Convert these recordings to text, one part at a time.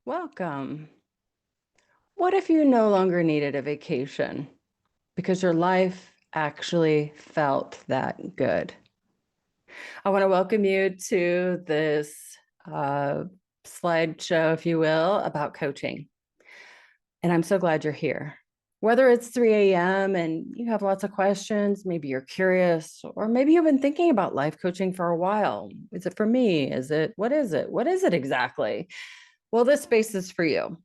Welcome. What if you no longer needed a vacation because your life actually felt that good? I want to welcome you to this uh, slideshow, if you will, about coaching. And I'm so glad you're here. Whether it's 3 a.m. and you have lots of questions, maybe you're curious, or maybe you've been thinking about life coaching for a while. Is it for me? Is it, what is it? What is it exactly? Well, this space is for you.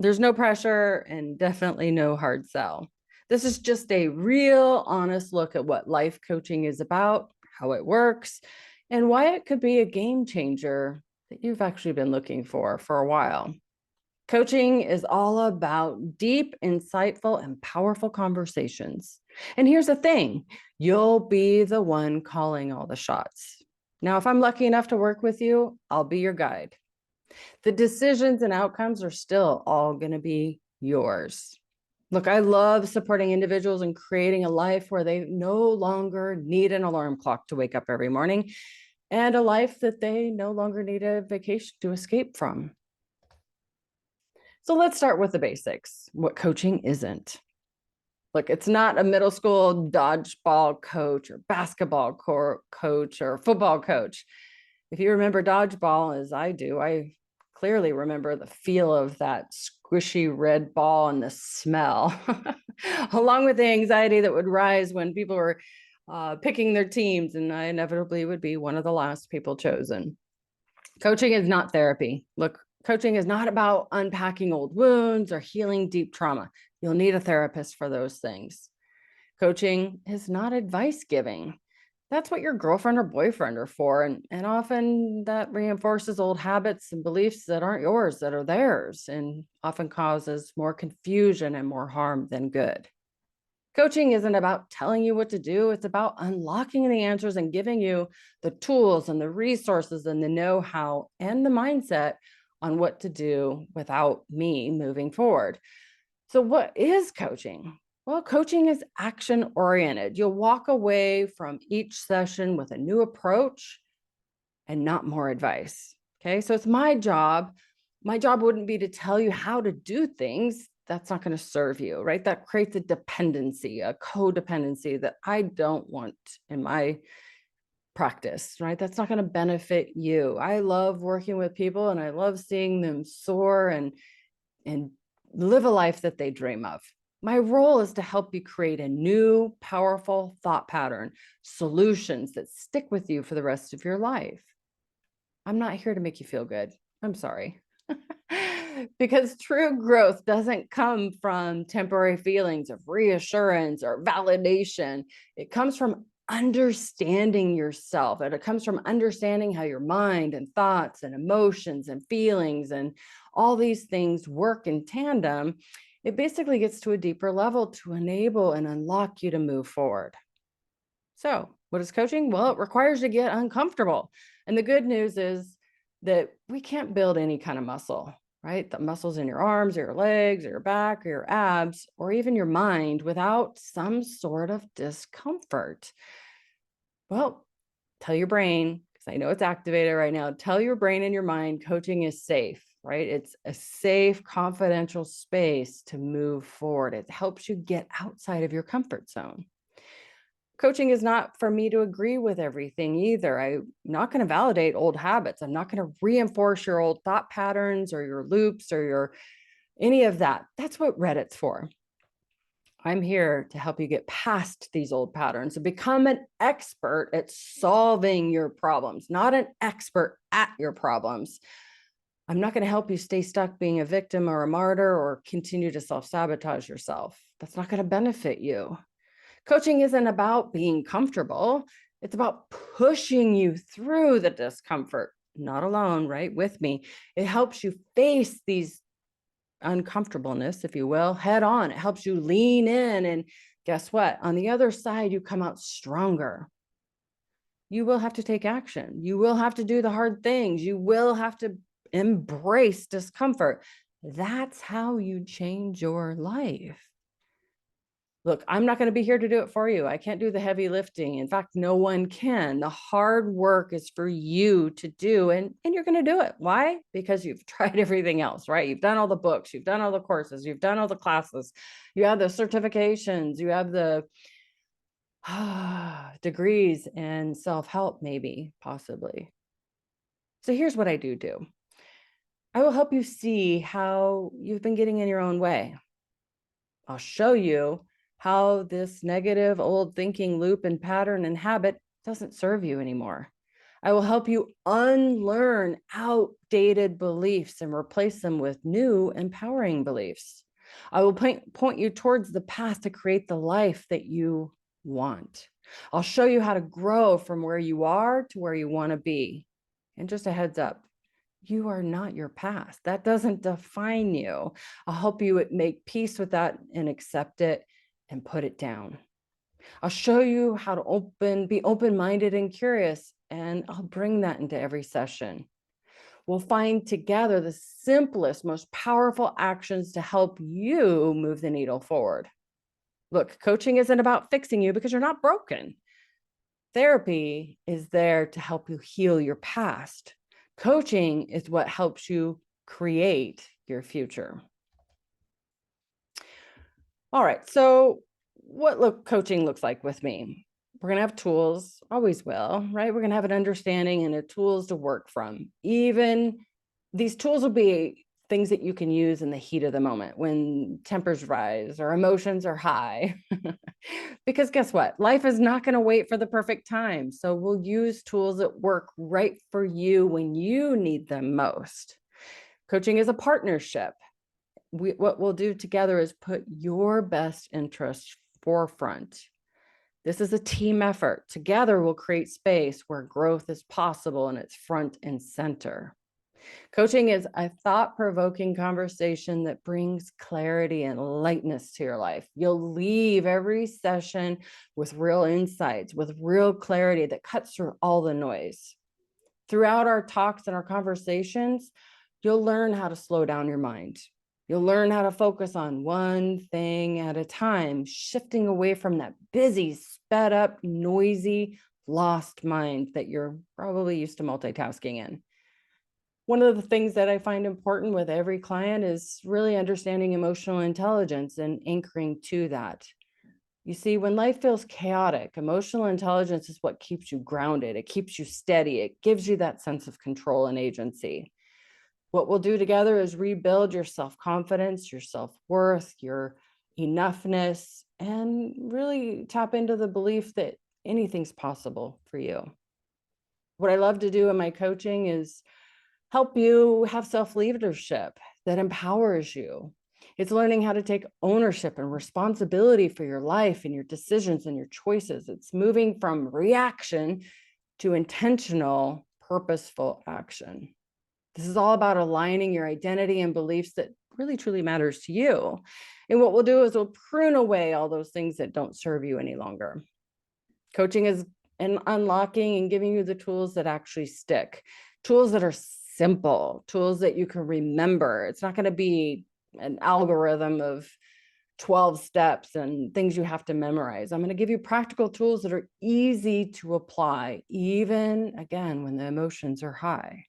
There's no pressure and definitely no hard sell. This is just a real honest look at what life coaching is about, how it works, and why it could be a game changer that you've actually been looking for a while. Coaching is all about deep, insightful, and powerful conversations. And here's the thing, you'll be the one calling all the shots. Now, if I'm lucky enough to work with you, I'll be your guide. The decisions and outcomes are still all going to be yours. Look, I love supporting individuals and creating a life where they no longer need an alarm clock to wake up every morning and a life that they no longer need a vacation to escape from. So let's start with the basics. What coaching isn't. Look, it's not a middle school dodgeball coach or basketball coach or football coach. If you remember dodgeball as I do, I clearly remember the feel of that squishy red ball and the smell, along with the anxiety that would rise when people were picking their teams, and I inevitably would be one of the last people chosen. Coaching is not therapy. Look, coaching is not about unpacking old wounds or healing deep trauma. You'll need a therapist for those things. Coaching is not advice giving. That's what your girlfriend or boyfriend are for. And often that reinforces old habits and beliefs that aren't yours, that are theirs, and often causes more confusion and more harm than good. Coaching isn't about telling you what to do. It's about unlocking the answers and giving you the tools and the resources and the know-how and the mindset on what to do without me moving forward. So what is coaching? Well, coaching is action oriented. You'll walk away from each session with a new approach and not more advice. Okay. So it's my job. My job wouldn't be to tell you how to do things. That's not going to serve you, right? That creates a dependency, a codependency that I don't want in my practice, right? That's not going to benefit you. I love working with people and I love seeing them soar and live a life that they dream of. My role is to help you create a new, powerful thought pattern, solutions that stick with you for the rest of your life. I'm not here to make you feel good. I'm sorry. Because true growth doesn't come from temporary feelings of reassurance or validation. It comes from understanding yourself, and it comes from understanding how your mind and thoughts and emotions and feelings and all these things work in tandem. It basically gets to a deeper level to enable and unlock you to move forward. So, what is coaching? Well, it requires you to get uncomfortable. And the good news is that we can't build any kind of muscle, right? The muscles in your arms, or your legs, or your back, or your abs, or even your mind without some sort of discomfort. Well, tell your brain, because I know it's activated right now, tell your brain and your mind coaching is safe, right? It's a safe, confidential space to move forward. It helps you get outside of your comfort zone. Coaching is not for me to agree with everything either. I'm not going to validate old habits. I'm not going to reinforce your old thought patterns or your loops or your any of that. That's what Reddit's for. I'm here to help you get past these old patterns and become an expert at solving your problems, not an expert at your problems. I'm not going to help you stay stuck being a victim or a martyr or continue to self-sabotage yourself. That's not going to benefit you. Coaching isn't about being comfortable. It's about pushing you through the discomfort, not alone, right? With me. It helps you face these uncomfortableness, if you will, head on. It helps you lean in. And guess what? On the other side, you come out stronger. You will have to take action. You will have to do the hard things. You will have to embrace discomfort. That's how you change your life. Look, I'm not going to be here to do it for you. I can't do the heavy lifting. In fact, no one can. The hard work is for you to do, and you're going to do it. Why? Because you've tried everything else, right? You've done all the books, you've done all the courses, you've done all the classes, you have the certifications, you have the degrees and self-help, maybe, possibly. So here's what I do. I will help you see how you've been getting in your own way. I'll show you how this negative old thinking loop and pattern and habit doesn't serve you anymore. I will help you unlearn outdated beliefs and replace them with new empowering beliefs. I will point you towards the path to create the life that you want. I'll show you how to grow from where you are to where you want to be. And just a heads up, you are not your past. That doesn't define you. I'll help you make peace with that and accept it and put it down. I'll show you how to be open-minded and curious, and I'll bring that into every session. We'll find together the simplest, most powerful actions to help you move the needle forward. Look, coaching isn't about fixing you because you're not broken. Therapy is there to help you heal your past. Coaching is what helps you create your future. All right, so what coaching looks like with me. We're going to have tools, always will, right? We're going to have an understanding and the tools to work from. Even these tools will be things that you can use in the heat of the moment when tempers rise or emotions are high. Because guess what? Life is not going to wait for the perfect time. So we'll use tools that work right for you when you need them most. Coaching is a partnership. What we'll do together is put your best interests forefront. This is a team effort. Together, we'll create space where growth is possible and it's front and center. Coaching is a thought-provoking conversation that brings clarity and lightness to your life. You'll leave every session with real insights, with real clarity that cuts through all the noise. Throughout our talks and our conversations, you'll learn how to slow down your mind. You'll learn how to focus on one thing at a time, shifting away from that busy, sped up, noisy, lost mind that you're probably used to multitasking in. One of the things that I find important with every client is really understanding emotional intelligence and anchoring to that. You see, when life feels chaotic, emotional intelligence is what keeps you grounded. It keeps you steady. It gives you that sense of control and agency. What we'll do together is rebuild your self-confidence, your self-worth, your enoughness, and really tap into the belief that anything's possible for you. What I love to do in my coaching is help you have self-leadership that empowers you. It's learning how to take ownership and responsibility for your life and your decisions and your choices. It's moving from reaction to intentional, purposeful action. This is all about aligning your identity and beliefs that really truly matters to you. And what we'll do is we'll prune away all those things that don't serve you any longer. Coaching is unlocking and giving you the tools that actually stick, tools that are simple, tools that you can remember. It's not going to be an algorithm of 12 steps and things you have to memorize. I'm going to give you practical tools that are easy to apply, even again, when the emotions are high.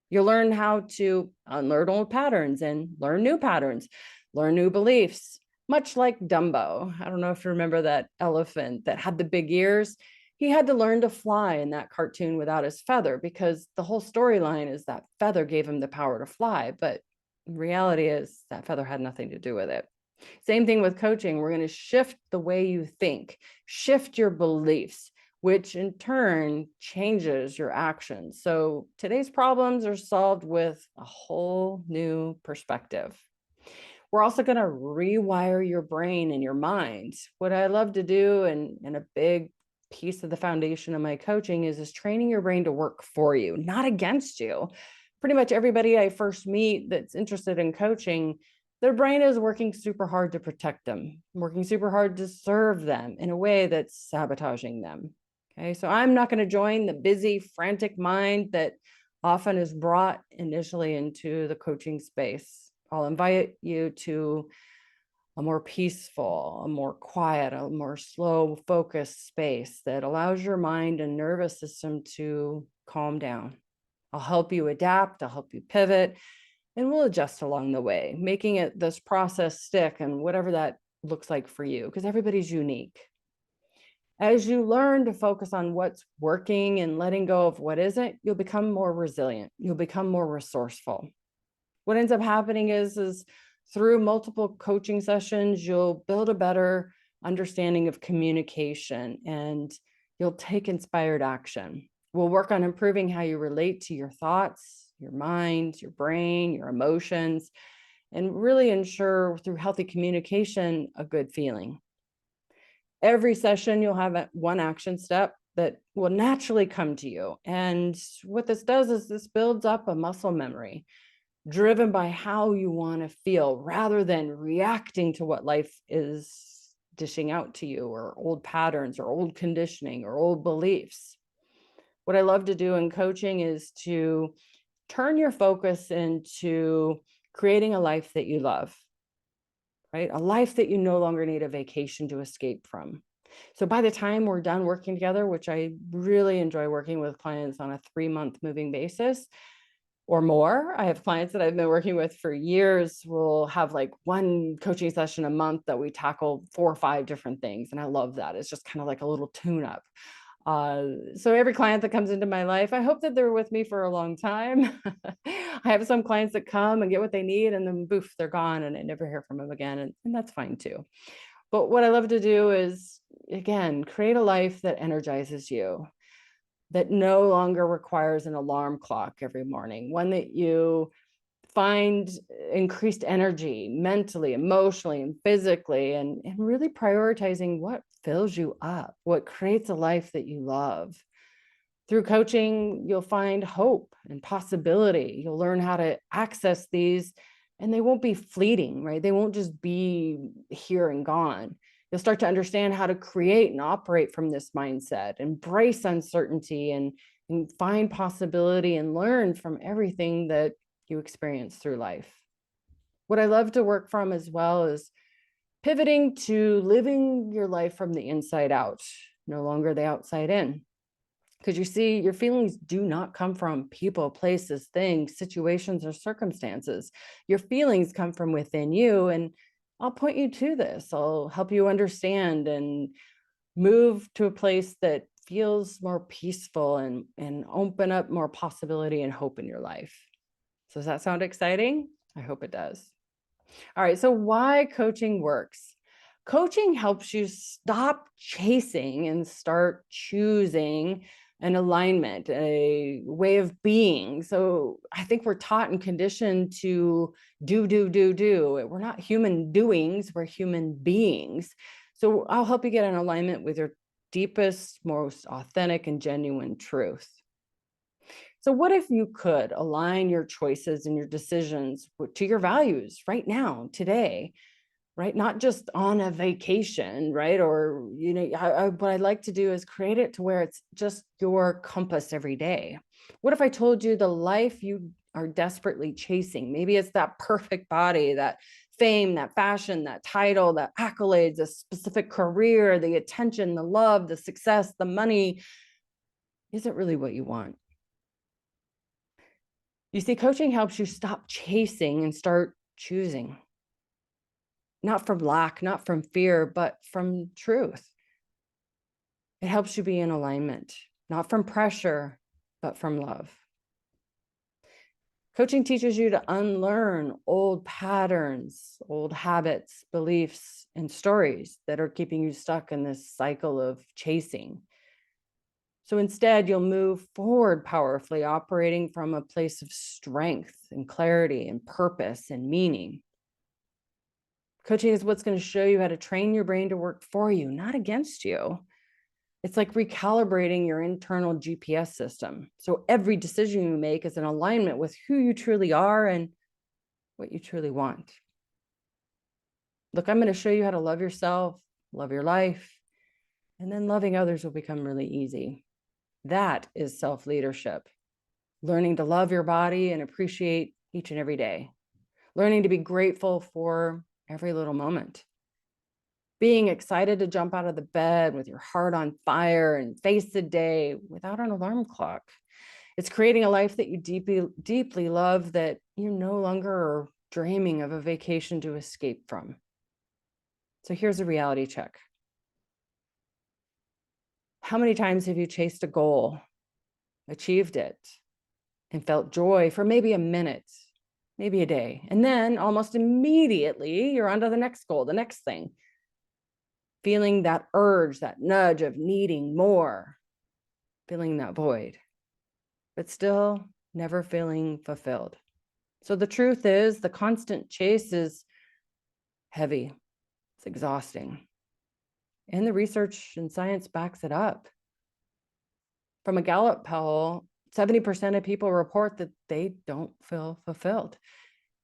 You'll learn how to unlearn old patterns and learn new patterns, learn new beliefs, much like Dumbo. I don't know if you remember that elephant that had the big ears. He had to learn to fly in that cartoon without his feather because the whole storyline is that feather gave him the power to fly. But reality is that feather had nothing to do with it. Same thing with coaching. We're going to shift the way you think, shift your beliefs, which in turn changes your actions. So today's problems are solved with a whole new perspective. We're also going to rewire your brain and your mind. What I love to do, and a big piece of the foundation of my coaching is training your brain to work for you, not against you. Pretty much everybody I first meet that's interested in coaching, their brain is working super hard to protect them, working super hard to serve them in a way that's sabotaging them. Okay, so I'm not going to join the busy, frantic mind that often is brought initially into the coaching space. I'll invite you to a more peaceful, a more quiet, a more slow, focused space that allows your mind and nervous system to calm down. I'll help you adapt, I'll help you pivot, and we'll adjust along the way, making it this process stick and whatever that looks like for you, because everybody's unique. As you learn to focus on what's working and letting go of what isn't, you'll become more resilient. You'll become more resourceful. What ends up happening is through multiple coaching sessions, you'll build a better understanding of communication and you'll take inspired action. We'll work on improving how you relate to your thoughts, your mind, your brain, your emotions, and really ensure through healthy communication, a good feeling. Every session, you'll have one action step that will naturally come to you. And what this does is this builds up a muscle memory driven by how you want to feel rather than reacting to what life is dishing out to you, or old patterns or old conditioning or old beliefs. What I love to do in coaching is to turn your focus into creating a life that you love, right? A life that you no longer need a vacation to escape from. So by the time we're done working together, which I really enjoy working with clients on a 3-month moving basis or more. I have clients that I've been working with for years. We'll have like one coaching session a month that we tackle 4 or 5 different things. And I love that. It's just kind of like a little tune-up. So every client that comes into my life, I hope that they're with me for a long time. I have some clients that come and get what they need and then boof, they're gone and I never hear from them again. And that's fine too. But what I love to do is, again, create a life that energizes you, that no longer requires an alarm clock every morning, one that you find increased energy mentally, emotionally, and physically, and really prioritizing what fills you up, what creates a life that you love. Through coaching, you'll find hope and possibility. You'll learn how to access these, and they won't be fleeting, right? They won't just be here and gone. You'll start to understand how to create and operate from this mindset, embrace uncertainty, and find possibility and learn from everything that you experience through life. What I love to work from as well is pivoting to living your life from the inside out, no longer the outside in. Because you see, your feelings do not come from people, places, things, situations, or circumstances. Your feelings come from within you. And I'll point you to this. I'll help you understand and move to a place that feels more peaceful and open up more possibility and hope in your life. So does that sound exciting? I hope it does. All right, so why coaching works. Coaching helps you stop chasing and start choosing an alignment, a way of being. So I think we're taught and conditioned to do. We're not human doings, we're human beings. So I'll help you get in alignment with your deepest, most authentic and genuine truth. So what if you could align your choices and your decisions to your values right now, today, right? Not just on a vacation, right? Or, what I'd like to do is create it to where it's just your compass every day. What if I told you the life you are desperately chasing? Maybe it's that perfect body, that fame, that fashion, that title, that accolades, a specific career, the attention, the love, the success, the money isn't really what you want. You see, coaching helps you stop chasing and start choosing. Not from lack, not from fear, but from truth. It helps you be in alignment, not from pressure, but from love. Coaching teaches you to unlearn old patterns, old habits, beliefs, and stories that are keeping you stuck in this cycle of chasing. So instead, you'll move forward powerfully, operating from a place of strength and clarity and purpose and meaning. Coaching is what's going to show you how to train your brain to work for you, not against you. It's like recalibrating your internal GPS system. So every decision you make is in alignment with who you truly are and what you truly want. Look, I'm going to show you how to love yourself, love your life, and then loving others will become really easy. That is self-leadership. Learning to love your body and appreciate each and every day. Learning to be grateful for every little moment. being excited to jump out of the bed with your heart on fire and face the day without an alarm clock. It's creating a life that you deeply, deeply love, that you no longer are dreaming of a vacation to escape from. So here's a reality check. How many times have you chased a goal, achieved it, and felt joy for maybe a minute, maybe a day, and then almost immediately you're on to the next goal, the next thing, feeling that urge, that nudge of needing more, filling that void, but still never feeling fulfilled. So the truth is, the constant chase is heavy, it's exhausting, and the research and science backs it up. From a Gallup poll, 70% of people report that they don't feel fulfilled,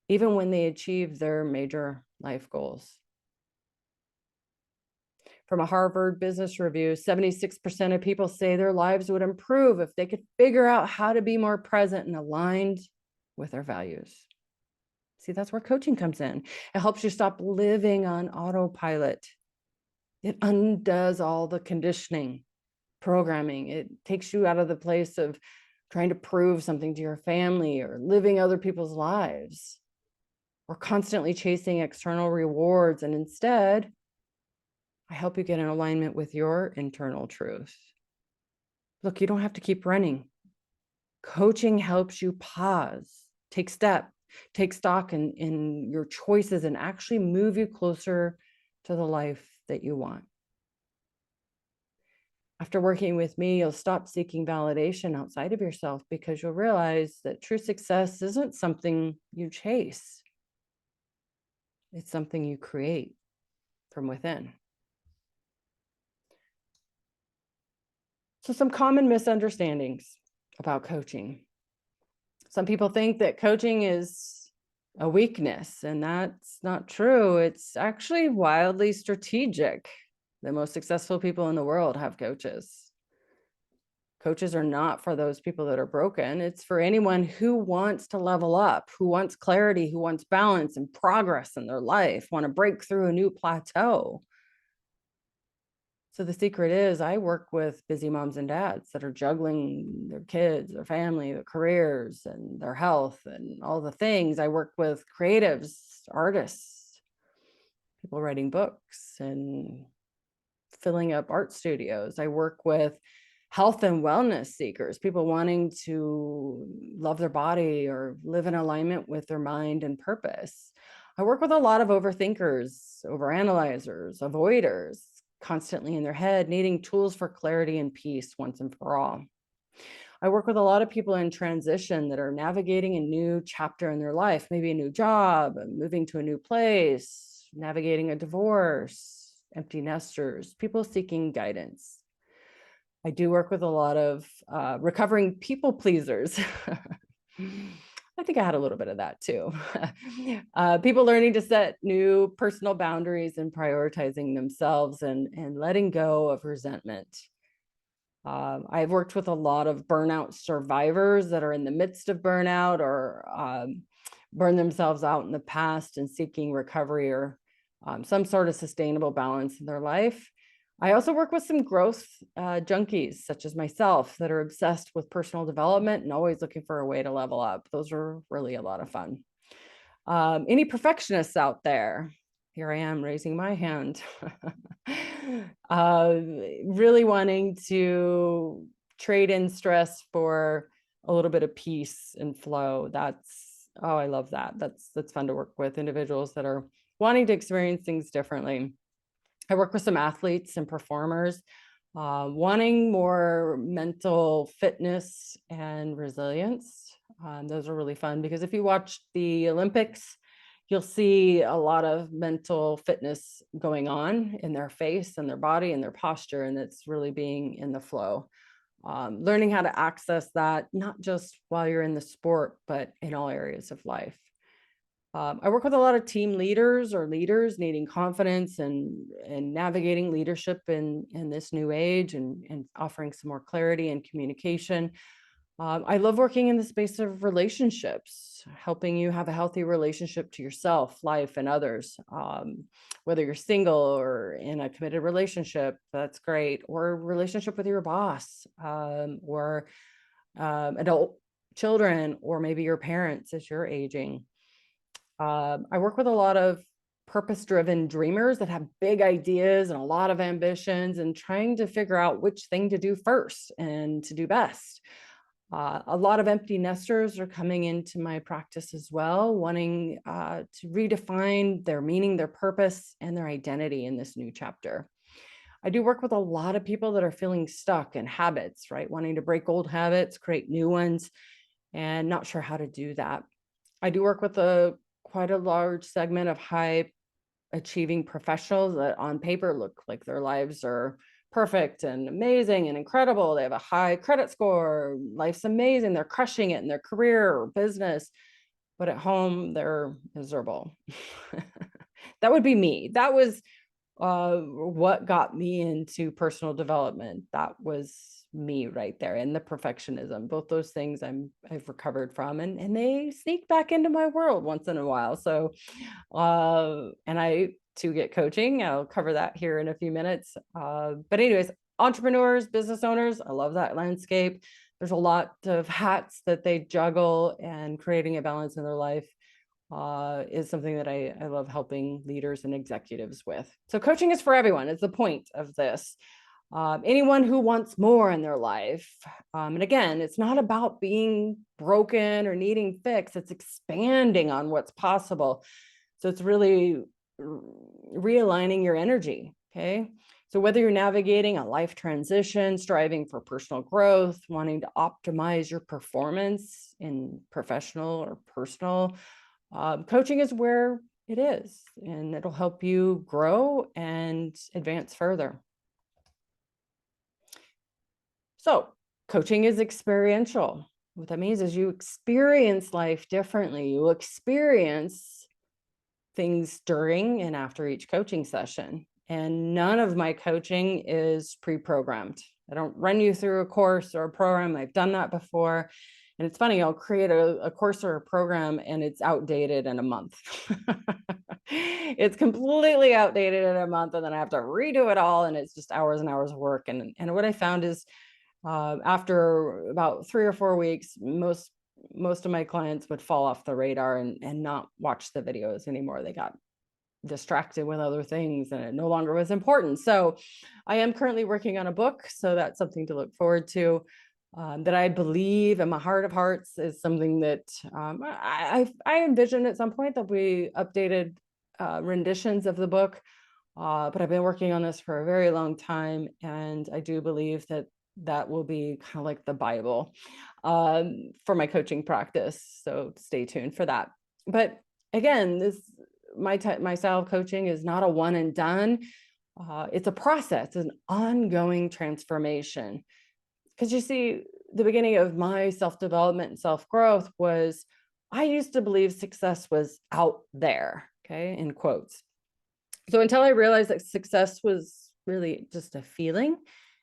even when they achieve their major life goals. From a Harvard Business Review, 76% of people say their lives would improve if they could figure out how to be more present and aligned with their values. See, that's where coaching comes in. It helps you stop living on autopilot. It undoes all the conditioning, programming. It takes you out of the place of trying to prove something to your family or living other people's lives. We're constantly chasing external rewards, and instead, I help you get in alignment with your internal truth. Look, you don't have to keep running. Coaching helps you pause, take stock in your choices, and actually move you closer to the life that you want. After working with me, you'll stop seeking validation outside of yourself, because you'll realize that true success isn't something you chase. It's something you create from within. So some common misunderstandings about coaching. Some people think that coaching is a weakness, and that's not true. It's actually wildly strategic. The most successful people in the world have coaches. Coaches are not for those people that are broken. It's for anyone who wants to level up, who wants clarity, who wants balance and progress in their life, want to break through a new plateau. So the secret is, I work with busy moms and dads that are juggling their kids, their family, their careers, and their health, and all the things. I work with creatives, artists, people writing books and filling up art studios. I work with health and wellness seekers, people wanting to love their body or live in alignment with their mind and purpose. I work with a lot of overthinkers, overanalyzers, avoiders, constantly in their head, needing tools for clarity and peace once and for all. I work with a lot of people in transition that are navigating a new chapter in their life, maybe a new job, moving to a new place, navigating a divorce, empty nesters, people seeking guidance. I do work with a lot of recovering people pleasers. I think I had a little bit of that too. People learning to set new personal boundaries and prioritizing themselves and letting go of resentment. I've worked with a lot of burnout survivors that are in the midst of burnout or burned themselves out in the past and seeking recovery or some sort of sustainable balance in their life. I also work with some growth junkies, such as myself, that are obsessed with personal development and always looking for a way to level up. Those are really a lot of fun. Any perfectionists out there? Here I am raising my hand. Really wanting to trade in stress for a little bit of peace and flow. Oh, I love that. That's fun to work with individuals that are wanting to experience things differently. I work with some athletes and performers wanting more mental fitness and resilience. Those are really fun, because if you watch the Olympics, you'll see a lot of mental fitness going on in their face and their body and their posture, and it's really being in the flow. Learning how to access that, not just while you're in the sport, but in all areas of life. I work with a lot of team leaders or leaders needing confidence and navigating leadership in this new age and offering some more clarity and communication. I love working in the space of relationships, helping you have a healthy relationship to yourself, life, and others. Whether you're single or in a committed relationship, that's great, or a relationship with your boss, or adult children, or maybe your parents as you're aging. I work with a lot of purpose-driven dreamers that have big ideas and a lot of ambitions and trying to figure out which thing to do first and to do best. A lot of empty nesters are coming into my practice as well, wanting to redefine their meaning, their purpose, and their identity in this new chapter. I do work with a lot of people that are feeling stuck in habits, right? Wanting to break old habits, create new ones, and not sure how to do that. I do work with quite a large segment of high achieving professionals that on paper look like their lives are perfect and amazing and incredible. They have a high credit score, life's amazing, they're crushing it in their career or business, but at home they're miserable. That would be me. That was what got me into personal development. That was me right there. And the perfectionism, both those things I've recovered from, and they sneak back into my world once in a while. So and I to get coaching, I'll cover that here in a few minutes. But anyways, entrepreneurs, business owners, I love that landscape. There's a lot of hats that they juggle, and creating a balance in their life is something that I love helping leaders and executives with. So coaching is for everyone. It's the point of this. Anyone who wants more in their life. And again, it's not about being broken or needing fix. It's expanding on what's possible. So it's really realigning your energy. Okay. So whether you're navigating a life transition, striving for personal growth, wanting to optimize your performance in professional or personal, coaching is where it is, and it'll help you grow and advance further. So coaching is experiential. What that means is you experience life differently. You experience things during and after each coaching session. And none of my coaching is pre-programmed. I don't run you through a course or a program. I've done that before. And it's funny, I'll create a course or a program and it's outdated in a month. It's completely outdated in a month, and then I have to redo it all, and it's just hours and hours of work. And what I found is after about 3 or 4 weeks, most of my clients would fall off the radar and not watch the videos anymore. They got distracted with other things and it no longer was important. So I am currently working on a book. So that's something to look forward to. That I believe in my heart of hearts is something that I envision at some point there'll be updated renditions of the book. But I've been working on this for a very long time. And I do believe that that will be kind of like the Bible for my coaching practice. So stay tuned for that. But again, my style of coaching is not a one and done. It's a process, an ongoing transformation. Because you see, the beginning of my self-development and self-growth was I used to believe success was out there, okay, in quotes. So until I realized that success was really just a feeling,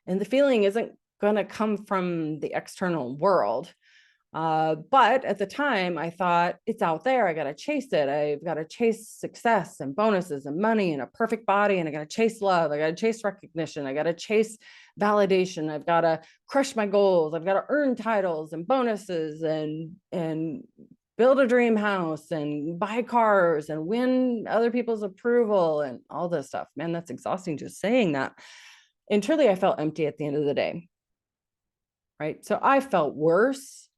and the feeling isn't going to come from the external world. But at the time, I thought it's out there. I got to chase it. I've got to chase success and bonuses and money and a perfect body. And I got to chase love. I got to chase recognition. I got to chase validation. I've got to crush my goals. I've got to earn titles and bonuses and build a dream house and buy cars and win other people's approval and all this stuff. Man, that's exhausting just saying that. And truly, I felt empty at the end of the day. Right. So I felt worse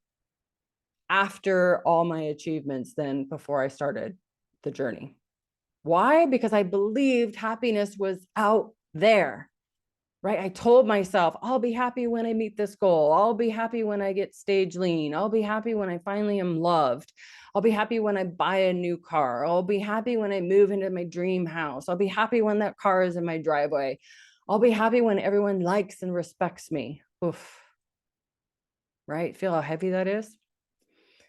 after all my achievements than before I started the journey. Why? Because I believed happiness was out there, right? I told myself, I'll be happy when I meet this goal. I'll be happy when I get stage lean. I'll be happy when I finally am loved. I'll be happy when I buy a new car. I'll be happy when I move into my dream house. I'll be happy when that car is in my driveway. I'll be happy when everyone likes and respects me. Oof. Right? Feel how heavy that is?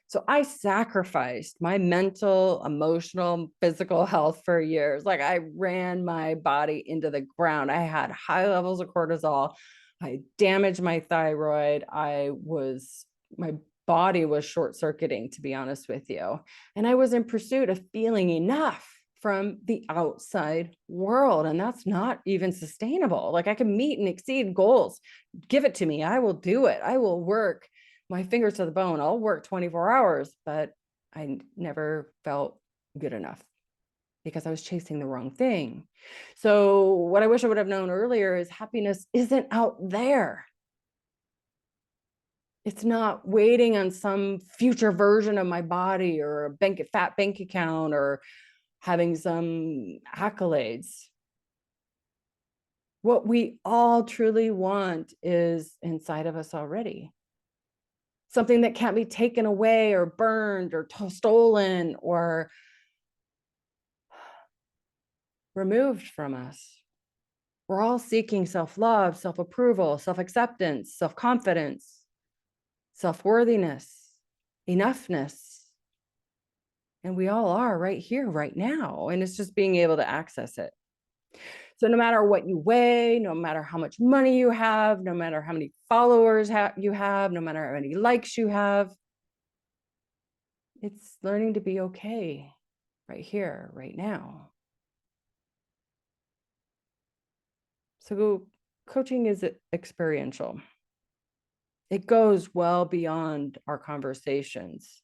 So I sacrificed my mental, emotional, physical health for years. Like I ran my body into the ground. I had high levels of cortisol. I damaged my thyroid. I was my body was short circuiting, to be honest with you. And I was in pursuit of feeling enough from the outside world. And that's not even sustainable. Like I can meet and exceed goals. Give it to me. I will do it. I will work my fingers to the bone. I'll work 24 hours, but I never felt good enough because I was chasing the wrong thing. So what I wish I would have known earlier is happiness isn't out there. It's not waiting on some future version of my body or a fat bank account or having some accolades. What we all truly want is inside of us already. Something that can't be taken away or burned or stolen or removed from us. We're all seeking self-love, self-approval, self-acceptance, self-confidence, self-worthiness, enoughness. And we all are right here, right now. And it's just being able to access it. So no matter what you weigh, no matter how much money you have, no matter how many followers you have, no matter how many likes you have, it's learning to be okay right here, right now. So coaching is experiential. It goes well beyond our conversations.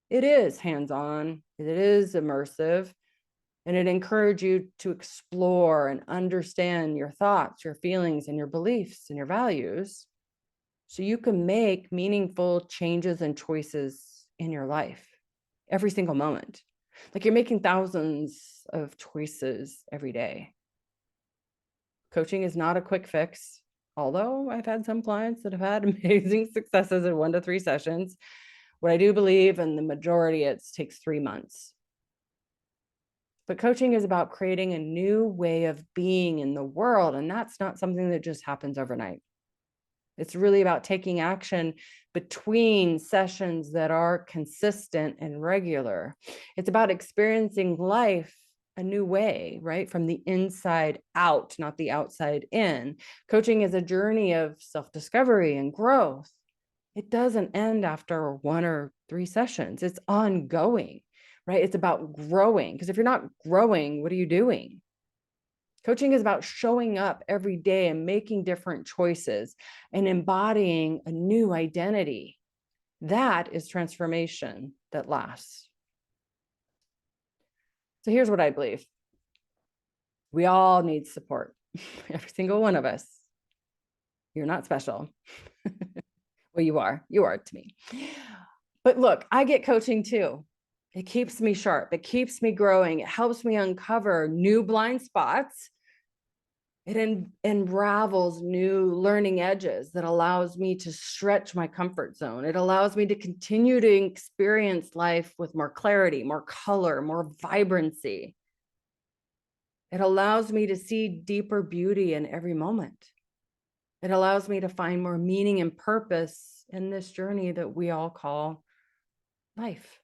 It is hands-on, it is immersive, and it encourages you to explore and understand your thoughts, your feelings, and your beliefs and your values so you can make meaningful changes and choices in your life every single moment. Like you're making thousands of choices every day. Coaching is not a quick fix, although I've had some clients that have had amazing successes in 1 to 3 sessions. What I do believe, and the majority, it takes 3 months. But coaching is about creating a new way of being in the world, and that's not something that just happens overnight. It's really about taking action between sessions that are consistent and regular. It's about experiencing life a new way, right? From the inside out, not the outside in. Coaching is a journey of self-discovery and growth. It doesn't end after 1 or 3 sessions. It's ongoing, right? It's about growing, because if you're not growing, what are you doing? Coaching is about showing up every day and making different choices and embodying a new identity. That is transformation that lasts. So here's what I believe. We all need support, every single one of us. You're not special. Well, you are to me. But look, I get coaching too. It keeps me sharp. It keeps me growing. It helps me uncover new blind spots. It unravels new learning edges that allows me to stretch my comfort zone. It allows me to continue to experience life with more clarity, more color, more vibrancy. It allows me to see deeper beauty in every moment. It allows me to find more meaning and purpose in this journey that we all call life.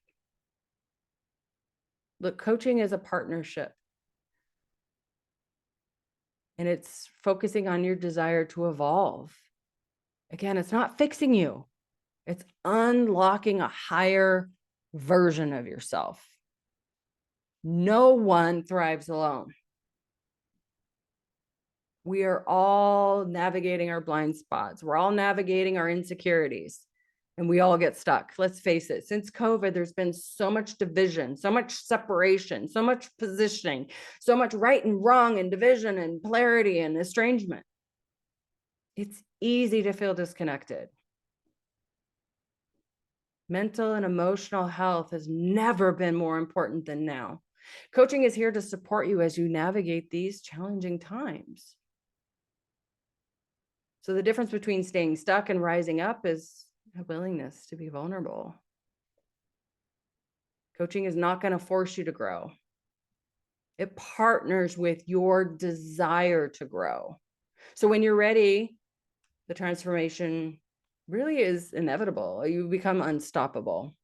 Look, coaching is a partnership. And it's focusing on your desire to evolve. Again, it's not fixing you. It's unlocking a higher version of yourself. No one thrives alone. We are all navigating our blind spots. We're all navigating our insecurities, and we all get stuck. Let's face it, since COVID, there's been so much division, so much separation, so much positioning, so much right and wrong and division and polarity and estrangement. It's easy to feel disconnected. Mental and emotional health has never been more important than now. Coaching is here to support you as you navigate these challenging times. So the difference between staying stuck and rising up is a willingness to be vulnerable. Coaching is not going to force you to grow. It partners with your desire to grow. So when you're ready, the transformation really is inevitable. You become unstoppable.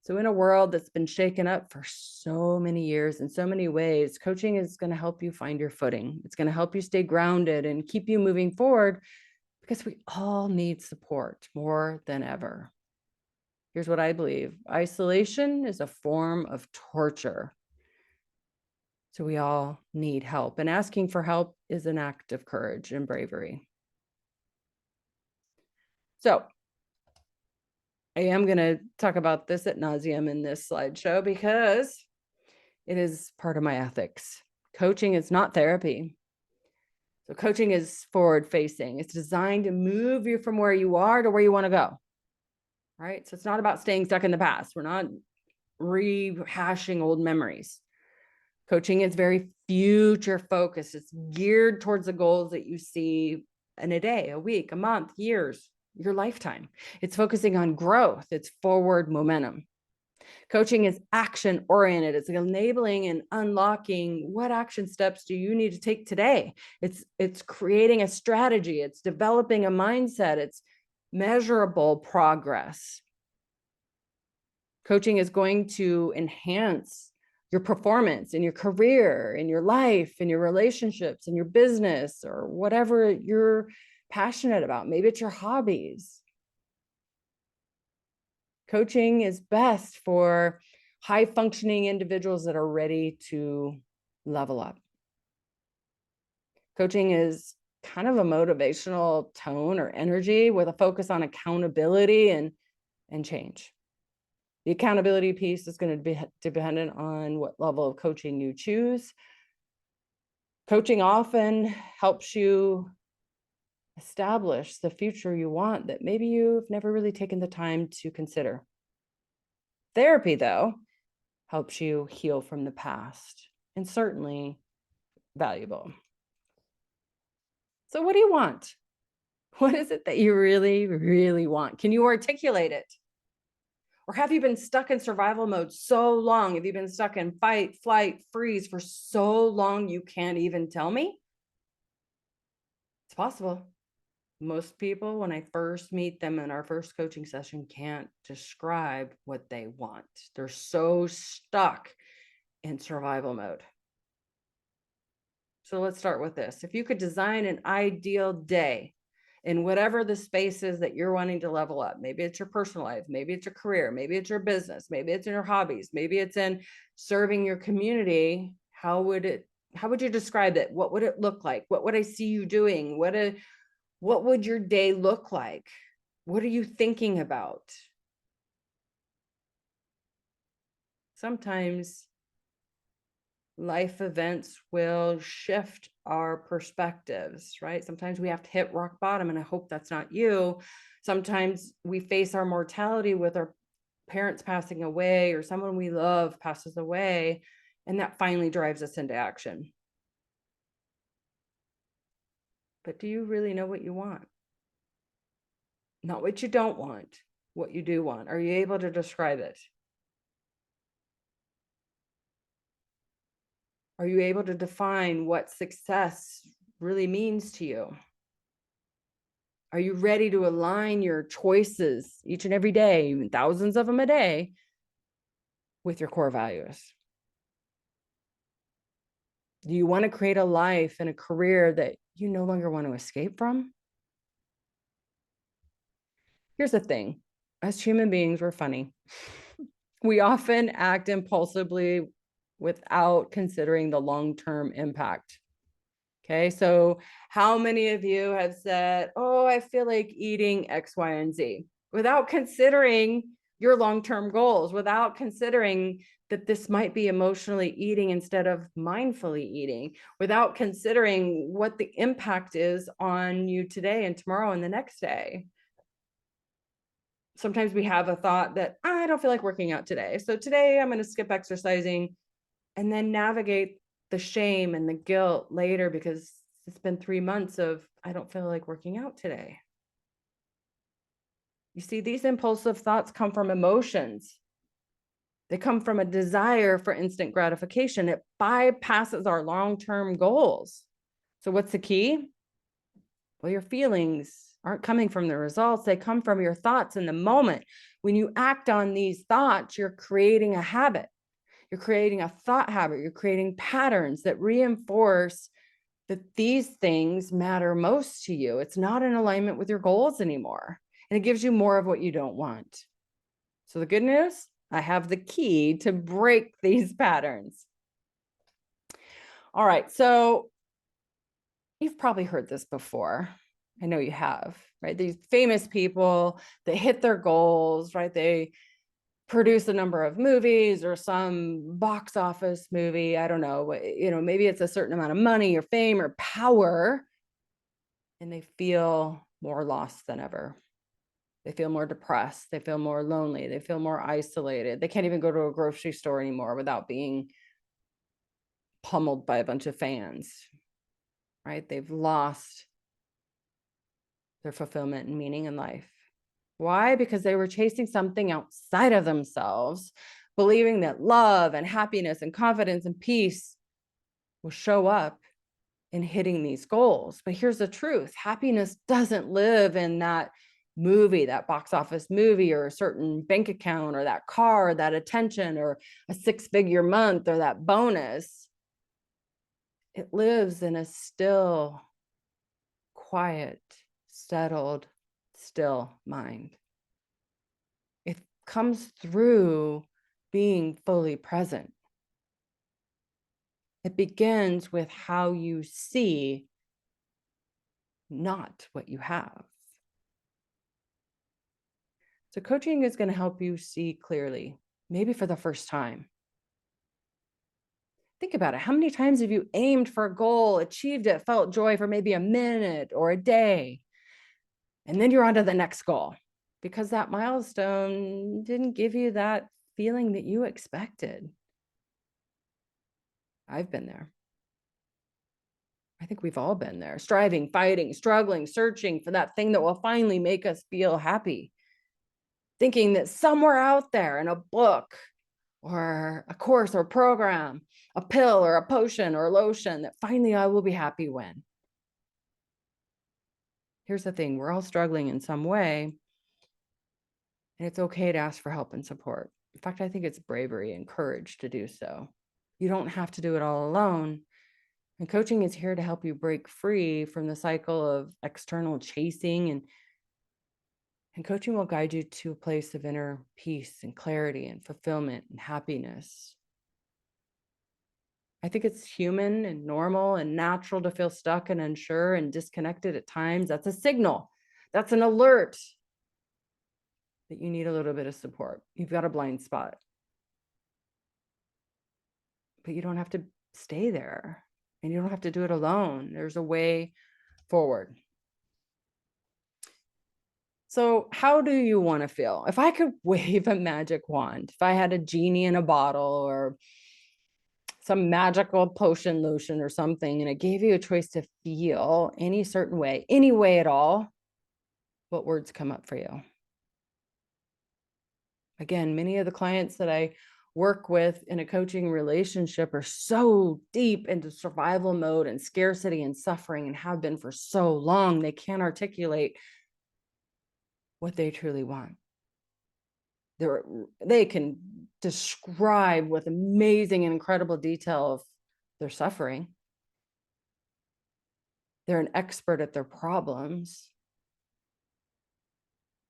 So in a world that's been shaken up for so many years in so many ways, coaching is going to help you find your footing. It's going to help you stay grounded and keep you moving forward, because we all need support more than ever. Here's what I believe: isolation is a form of torture. So we all need help, and asking for help is an act of courage and bravery. So I am going to talk about this ad nauseum in this slideshow because it is part of my ethics. Coaching is not therapy. So coaching is forward facing. It's designed to move you from where you are to where you want to go. Right? So it's not about staying stuck in the past. We're not rehashing old memories. Coaching is very future focused. It's geared towards the goals that you see in a day, a week, a month, years, your lifetime. It's focusing on growth. It's forward momentum. Coaching is action oriented. It's enabling and unlocking what action steps do you need to take today. It's creating a strategy. It's developing a mindset. It's measurable progress. Coaching is going to enhance your performance in your career, in your life, in your relationships, in your business, or whatever you're passionate about. Maybe it's your hobbies. Coaching is best for high functioning individuals that are ready to level up. Coaching is kind of a motivational tone or energy with a focus on accountability and change. The accountability piece is going to be dependent on what level of coaching you choose. Coaching often helps you establish the future you want that maybe you've never really taken the time to consider. Therapy, though, helps you heal from the past, and certainly valuable. So what do you want? What is it that you really, really want? Can you articulate it? Or have you been stuck in survival mode so long? Have you been stuck in fight, flight, freeze for so long you can't even tell me? It's possible. Most people, when I first meet them in our first coaching session, can't describe what they want. They're so stuck in survival mode. So let's start with this. If you could design an ideal day in whatever the space is that you're wanting to level up, maybe it's your personal life, maybe it's your career, maybe it's your business, maybe it's in your hobbies, maybe it's in serving your community, how would you describe it? What would it look like? What would I see you doing? What would your day look like? What are you thinking about? Sometimes life events will shift our perspectives, right? Sometimes we have to hit rock bottom, and I hope that's not you. Sometimes we face our mortality with our parents passing away or someone we love passes away, and that finally drives us into action. But do you really know what you want? Not what you don't want, what you do want. Are you able to describe it? Are you able to define what success really means to you? Are you ready to align your choices each and every day, thousands of them a day, with your core values? Do you want to create a life and a career that you no longer want to escape from? Here's the thing. As human beings, we're funny. We often act impulsively without considering the long-term impact. Okay, so how many of you have said, oh, I feel like eating X, Y, and Z, without considering your long-term goals, without considering that this might be emotionally eating instead of mindfully eating, without considering what the impact is on you today and tomorrow and the next day? Sometimes we have a thought that I don't feel like working out today, so today I'm going to skip exercising, and then navigate the shame and the guilt later because it's been 3 months of I don't feel like working out today. You see, these impulsive thoughts come from emotions. They come from a desire for instant gratification. It bypasses our long-term goals. So what's the key? Well, your feelings aren't coming from the results. They come from your thoughts in the moment. When you act on these thoughts, you're creating a habit. You're creating a thought habit. You're creating patterns that reinforce that these things matter most to you. It's not in alignment with your goals anymore. And it gives you more of what you don't want. So the good news, I have the key to break these patterns. All right, so you've probably heard this before. I know you have, right? These famous people that hit their goals, right? They produce a number of movies or some box office movie. I don't know, maybe it's a certain amount of money or fame or power, and they feel more lost than ever. They feel more depressed. They feel more lonely. They feel more isolated. They can't even go to a grocery store anymore without being pummeled by a bunch of fans, right? They've lost their fulfillment and meaning in life. Why? Because they were chasing something outside of themselves, believing that love and happiness and confidence and peace will show up in hitting these goals. But here's the truth. Happiness doesn't live in that movie, that box office movie, or a certain bank account, or that car, or that attention, or a 6-figure month, or that bonus. It lives in a still, quiet, settled, still mind. It comes through being fully present. It begins with how you see, not what you have. So coaching is going to help you see clearly, maybe for the first time. Think about it. How many times have you aimed for a goal, achieved it, felt joy for maybe a minute or a day, and then you're on to the next goal because that milestone didn't give you that feeling that you expected? I've been there. I think we've all been there, striving, fighting, struggling, searching for that thing that will finally make us feel happy, thinking that somewhere out there in a book or a course or program, a pill or a potion or a lotion, that finally I will be happy when. Here's the thing, we're all struggling in some way, and it's okay to ask for help and support. In fact, I think it's bravery and courage to do so. You don't have to do it all alone. And coaching is here to help you break free from the cycle of external chasing, and coaching will guide you to a place of inner peace and clarity and fulfillment and happiness. I think it's human and normal and natural to feel stuck and unsure and disconnected at times. That's a signal. That's an alert that you need a little bit of support. You've got a blind spot. But you don't have to stay there, and you don't have to do it alone. There's a way forward. So how do you want to feel? If I could wave a magic wand, if I had a genie in a bottle or some magical potion lotion or something, and it gave you a choice to feel any certain way, any way at all, what words come up for you? Again, many of the clients that I work with in a coaching relationship are so deep into survival mode and scarcity and suffering, and have been for so long, they can't articulate what they truly want. They can describe with amazing and incredible detail of their suffering. They're an expert at their problems.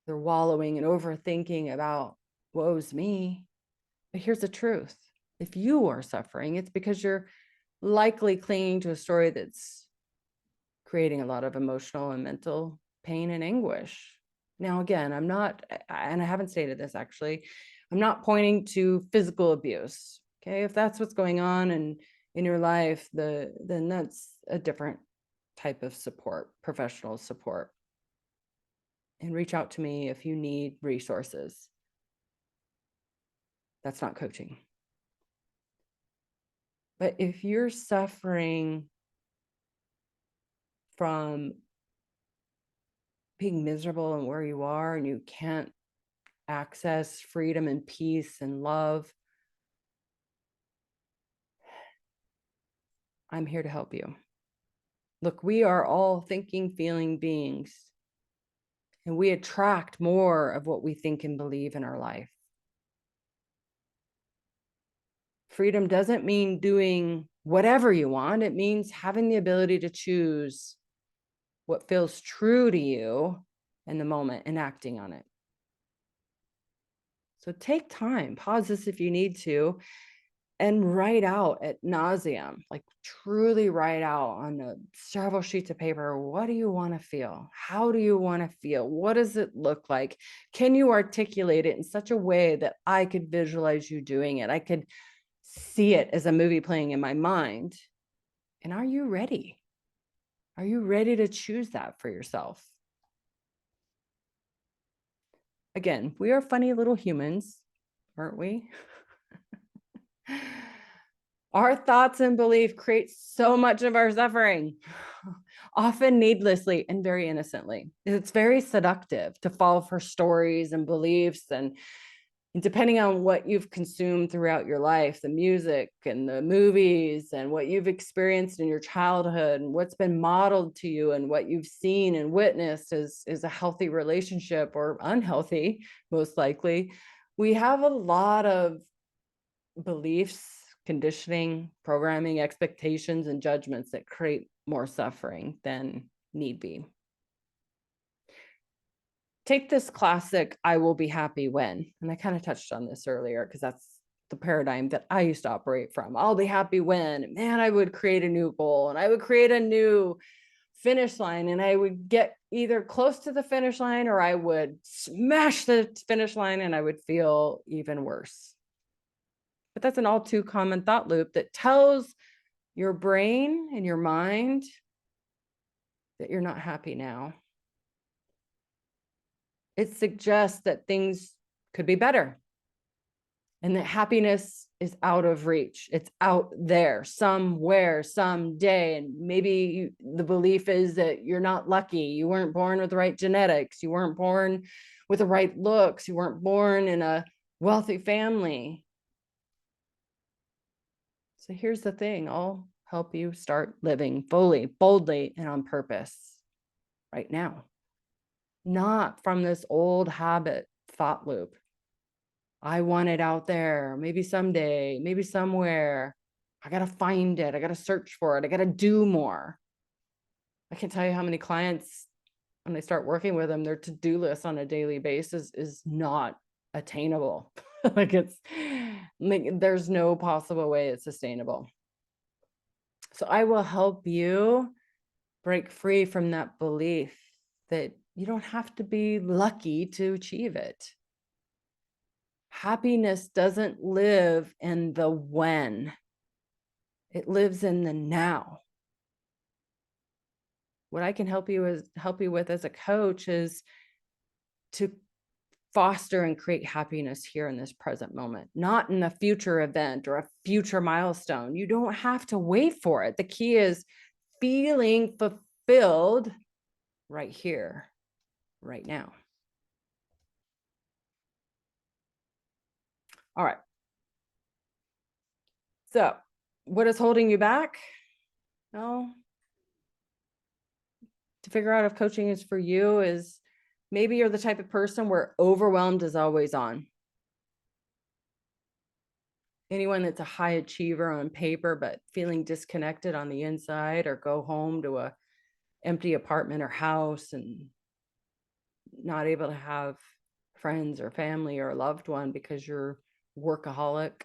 They're wallowing and overthinking about woe's me. But here's the truth. If you are suffering, it's because you're likely clinging to a story that's creating a lot of emotional and mental pain and anguish. Now, again, I'm not, and I haven't stated this actually, I'm not pointing to physical abuse. Okay. If that's what's going on in your life, then that's a different type of support, professional support. And reach out to me if you need resources. That's not coaching. But if you're suffering from being miserable and where you are, and you can't access freedom and peace and love, I'm here to help you. Look, we are all thinking, feeling beings, and we attract more of what we think and believe in our life. Freedom doesn't mean doing whatever you want. It means having the ability to choose what feels true to you in the moment and acting on it. So take time, pause this if you need to, and write out ad nauseam, like truly write out on several sheets of paper. What do you want to feel? How do you want to feel? What does it look like? Can you articulate it in such a way that I could visualize you doing it? I could see it as a movie playing in my mind. And are you ready? Are you ready to choose that for yourself? Again, we are funny little humans, aren't we? Our thoughts and belief create so much of our suffering, often needlessly and very innocently. It's very seductive to fall for stories and beliefs, and depending on what you've consumed throughout your life, the music and the movies and what you've experienced in your childhood and what's been modeled to you and what you've seen and witnessed is a healthy relationship or unhealthy, most likely. We have a lot of beliefs, conditioning, programming, expectations, and judgments that create more suffering than need be. Take this classic, I will be happy when, and I kind of touched on this earlier because that's the paradigm that I used to operate from. I'll be happy when, man, I would create a new goal and I would create a new finish line, and I would get either close to the finish line or I would smash the finish line and I would feel even worse. But that's an all too common thought loop that tells your brain and your mind that you're not happy now. It suggests that things could be better and that happiness is out of reach. It's out there somewhere, someday. And maybe the belief is that you're not lucky. You weren't born with the right genetics. You weren't born with the right looks. You weren't born in a wealthy family. So here's the thing, I'll help you start living fully, boldly, and on purpose right now. Not from this old habit thought loop. I want it out there, maybe someday, maybe somewhere. I got to find it. I got to search for it. I got to do more. I can't tell you how many clients, when they start working with them, their to-do list on a daily basis is not attainable. Like there's no possible way it's sustainable. So I will help you break free from that belief that you don't have to be lucky to achieve it. Happiness doesn't live in the when. It lives in the now. What I can help you with as a coach is to foster and create happiness here in this present moment, not in a future event or a future milestone. You don't have to wait for it. The key is feeling fulfilled right here, right now. All right. So what is holding you back? No. To figure out if coaching is for you is maybe you're the type of person where overwhelmed is always on. Anyone that's a high achiever on paper, but feeling disconnected on the inside, or go home to a empty apartment or house and not able to have friends or family or a loved one because you're workaholic.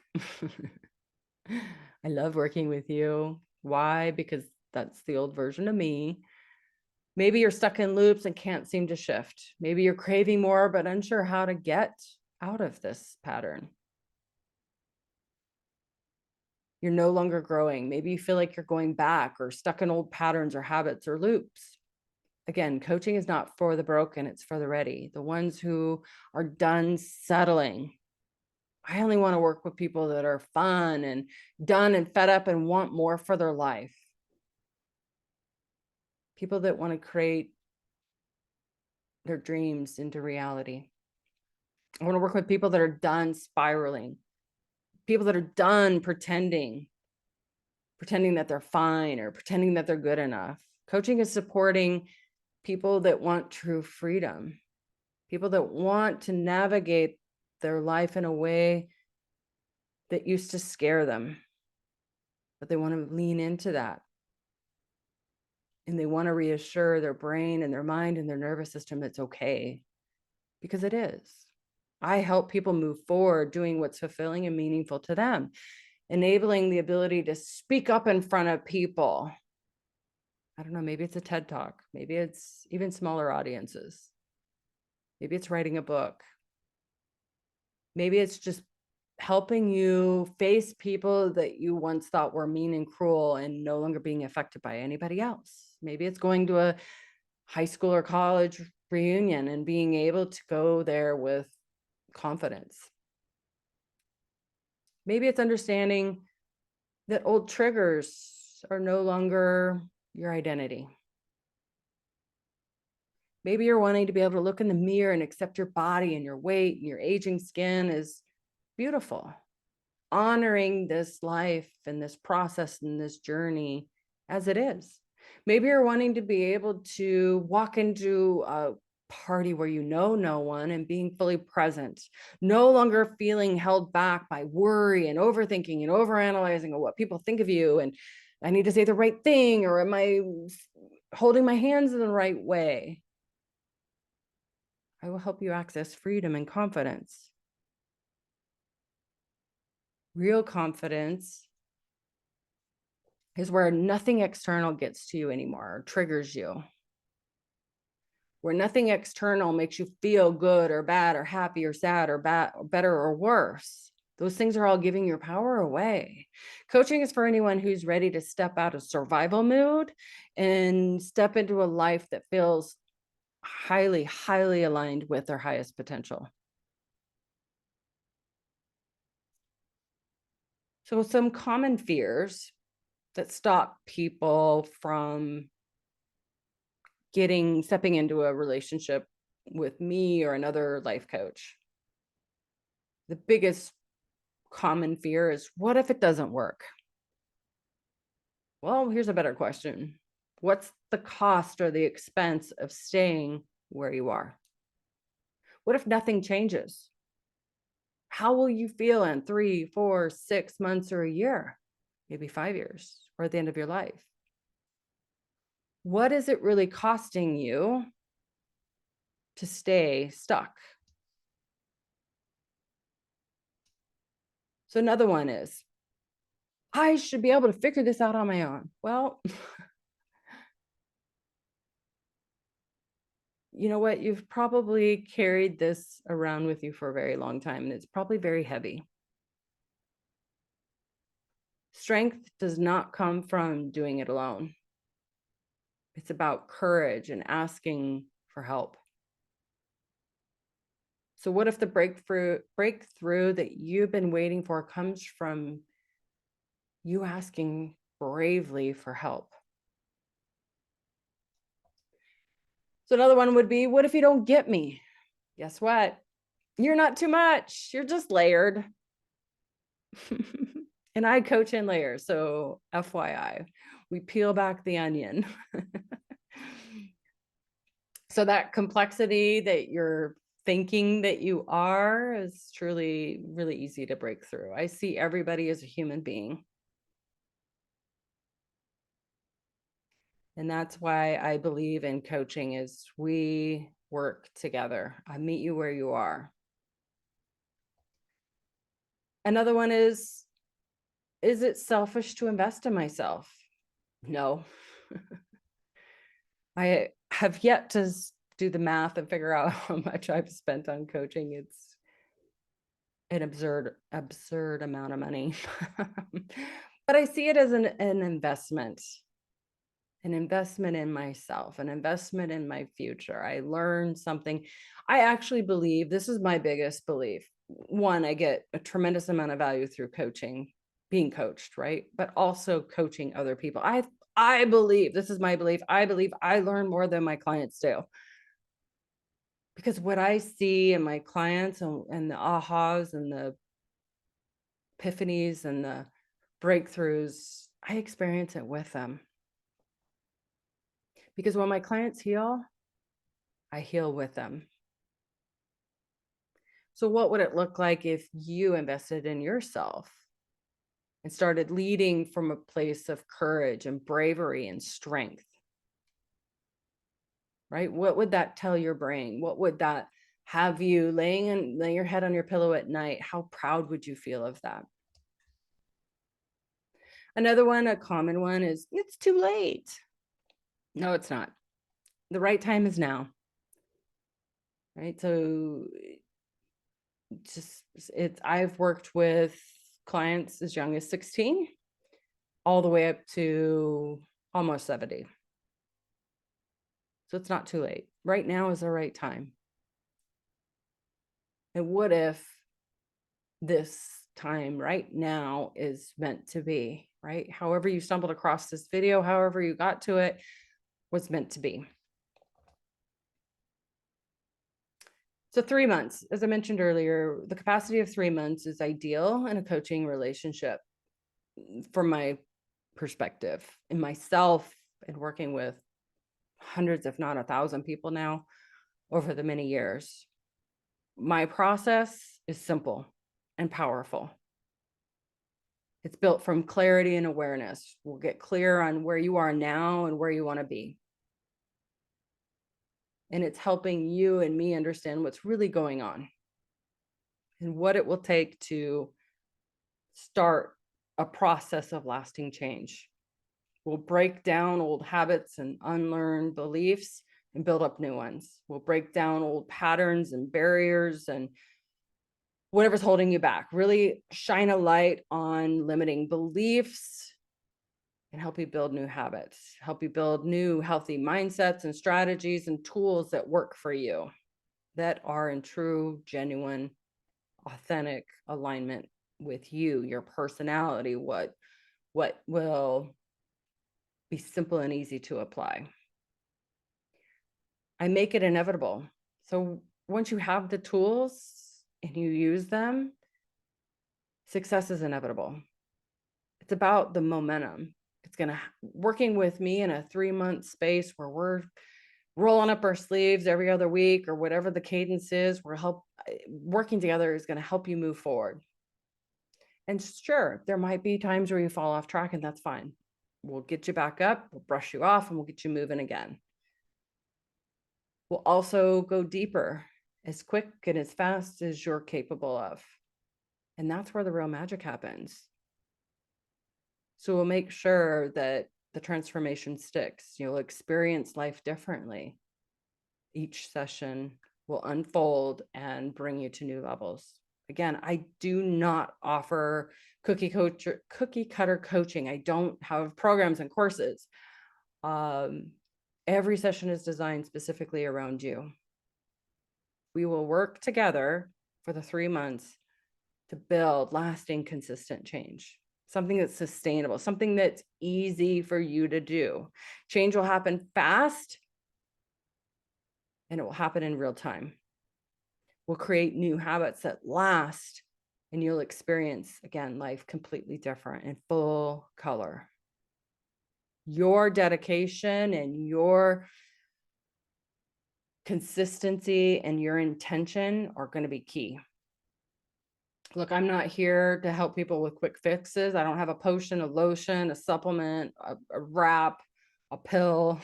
I love working with you. Why? Because that's the old version of me. Maybe you're stuck in loops and can't seem to shift. Maybe you're craving more, but unsure how to get out of this pattern. You're no longer growing. Maybe you feel like you're going back or stuck in old patterns or habits or loops. Again, coaching is not for the broken, it's for the ready, the ones who are done settling. I only want to work with people that are fun and done and fed up and want more for their life. People that want to create their dreams into reality. I want to work with people that are done spiraling, people that are done pretending that they're fine or pretending that they're good enough. Coaching is supporting people that want true freedom, people that want to navigate their life in a way that used to scare them, but they want to lean into that. And they want to reassure their brain and their mind and their nervous system it's okay, because it is. I help people move forward doing what's fulfilling and meaningful to them, enabling the ability to speak up in front of people. I don't know, maybe it's a TED Talk, maybe it's even smaller audiences. Maybe it's writing a book. Maybe it's just helping you face people that you once thought were mean and cruel and no longer being affected by anybody else. Maybe it's going to a high school or college reunion and being able to go there with confidence. Maybe it's understanding that old triggers are no longer your identity. Maybe you're wanting to be able to look in the mirror and accept your body and your weight and your aging skin is beautiful. Honoring this life and this process and this journey as it is. Maybe you're wanting to be able to walk into a party where you know no one and being fully present, no longer feeling held back by worry and overthinking and overanalyzing of what people think of you. And I need to say the right thing, or am I holding my hands in the right way? I will help you access freedom and confidence. Real confidence is where nothing external gets to you anymore or triggers you. Where nothing external makes you feel good or bad or happy or sad or bad or better or worse. Those things are all giving your power away. Coaching is for anyone who's ready to step out of survival mode and step into a life that feels highly, highly aligned with their highest potential. So some common fears that stop people from stepping into a relationship with me or another life coach. The biggest common fear is, what if it doesn't work? Well, here's a better question. What's the cost or the expense of staying where you are? What if nothing changes? How will you feel in 3, 4, 6 months or a year, maybe 5 years, or at the end of your life? What is it really costing you to stay stuck? So another one is, I should be able to figure this out on my own. Well, you know what? You've probably carried this around with you for a very long time, and it's probably very heavy. Strength does not come from doing it alone. It's about courage and asking for help. So what if the breakthrough that you've been waiting for comes from you asking bravely for help? So another one would be, what if you don't get me? Guess what? You're not too much. You're just layered. And I coach in layers. So FYI, we peel back the onion. So that complexity that you're thinking that you are is truly really easy to break through. I see everybody as a human being. And that's why I believe in coaching is we work together. I meet you where you are. Another one is it selfish to invest in myself? No. I have yet to do the math and figure out how much I've spent on coaching. It's an absurd amount of money. But I see it as an investment in myself, an investment in my future. I learned something. I actually believe, this is my biggest belief. One, I get a tremendous amount of value through coaching, being coached, right? But also coaching other people. I believe, this is my belief, I believe I learn more than my clients do. Because what I see in my clients and the ahas and the epiphanies and the breakthroughs, I experience it with them. Because when my clients heal, I heal with them. So what would it look like if you invested in yourself? and started leading from a place of courage and bravery and strength, right? What would that tell your brain? What would that have you laying your head on your pillow at night? How proud would you feel of that? Another one, a common one, is it's too late. No, it's not. The right time is now, right? So I've worked with clients as young as 16 all the way up to almost 70. So it's not too late. Right now is the right time. And what if this time right now is meant to be, right? However you stumbled across this video, however you got to it, was meant to be. So 3 months, as I mentioned earlier, the capacity of 3 months is ideal in a coaching relationship from my perspective, in myself and working with hundreds, if not 1,000 people now over the many years. My process is simple and powerful. It's built from clarity and awareness. We'll get clear on where you are now and where you want to be. And it's helping you and me understand what's really going on and what it will take to start a process of lasting change. We'll break down old habits and unlearn beliefs and build up new ones. We'll break down old patterns and barriers and whatever's holding you back. Really shine a light on limiting beliefs and help you build new habits, help you build new healthy mindsets and strategies and tools that work for you, that are in true, genuine, authentic alignment with you, your personality, what will be simple and easy to apply. I make it inevitable. So once you have the tools and you use them, success is inevitable. It's about the momentum. It's working with me in a 3-month space where we're rolling up our sleeves every other week or whatever the cadence is, working together is going to help you move forward. And sure, there might be times where you fall off track, and that's fine. We'll get you back up, we'll brush you off, and we'll get you moving again. We'll also go deeper as quick and as fast as you're capable of. And that's where the real magic happens. So we'll make sure that the transformation sticks. You'll experience life differently. Each session will unfold and bring you to new levels. Again, I do not offer cookie cutter coaching. I don't have programs and courses. Every session is designed specifically around you. We will work together for the 3 months to build lasting, consistent change, something that's sustainable, something that's easy for you to do. Change will happen fast, and it will happen in real time. We'll create new habits that last, and you'll experience, again, life completely different in full color. Your dedication and your consistency and your intention are going to be key. Look, I'm not here to help people with quick fixes. I don't have a potion, a lotion, a supplement, a wrap, a pill.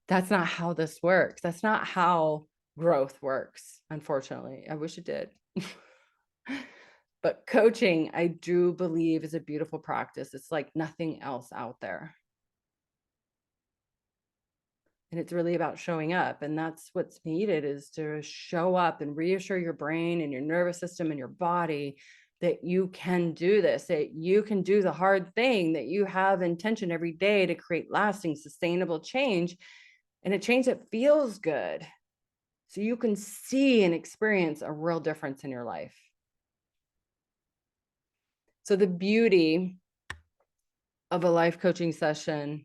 That's not how this works. That's not how growth works, unfortunately. I wish it did. But coaching, I do believe, is a beautiful practice. It's like nothing else out there. And it's really about showing up. And that's what's needed, is to show up and reassure your brain and your nervous system and your body that you can do this, that you can do the hard thing, that you have intention every day to create lasting, sustainable change, and a change that feels good. So you can see and experience a real difference in your life. So the beauty of a life coaching session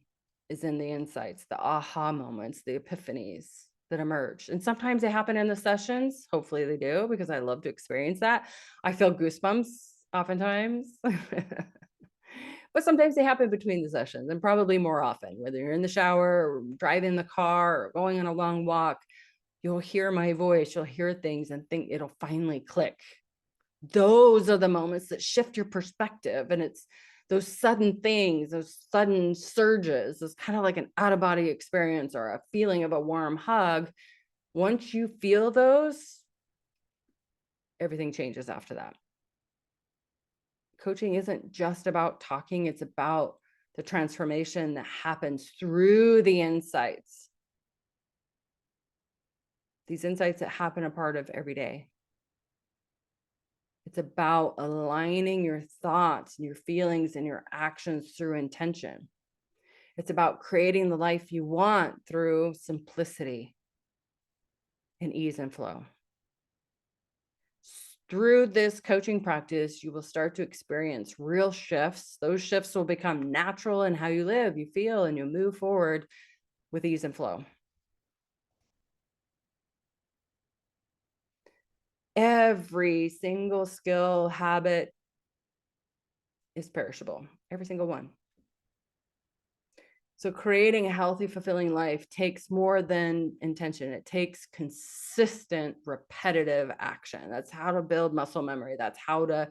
is in the insights, the aha moments, the epiphanies that emerge. And sometimes they happen in the sessions. Hopefully they do, because I love to experience that. I feel goosebumps oftentimes. But sometimes they happen between the sessions, and probably more often, whether you're in the shower or driving the car or going on a long walk, you'll hear my voice, you'll hear things and think it'll finally click. Those are the moments that shift your perspective. And it's those sudden things, those sudden surges, it's kind of like an out of body experience or a feeling of a warm hug. Once you feel those, everything changes after that. Coaching isn't just about talking, it's about the transformation that happens through the insights. These insights that happen a part of every day. It's about aligning your thoughts and your feelings and your actions through intention. It's about creating the life you want through simplicity and ease and flow. Through this coaching practice, you will start to experience real shifts. Those shifts will become natural in how you live, you feel, and you'll move forward with ease and flow. Every single skill, habit is perishable, every single one. So creating a healthy, fulfilling life takes more than intention. It takes consistent, repetitive action. That's how to build muscle memory. That's how to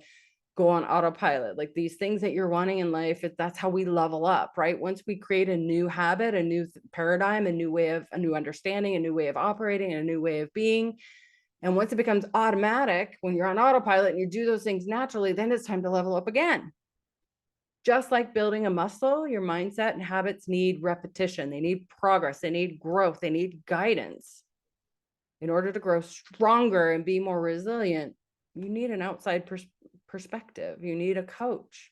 go on autopilot. Like these things that you're wanting in life, that's how we level up, right? Once we create a new habit, a new paradigm, a new understanding, a new way of operating, a new way of being. And once it becomes automatic, when you're on autopilot and you do those things naturally, then it's time to level up again. Just like building a muscle, your mindset and habits need repetition. They need progress. They need growth. They need guidance. In order to grow stronger and be more resilient, you need an outside perspective. You need a coach.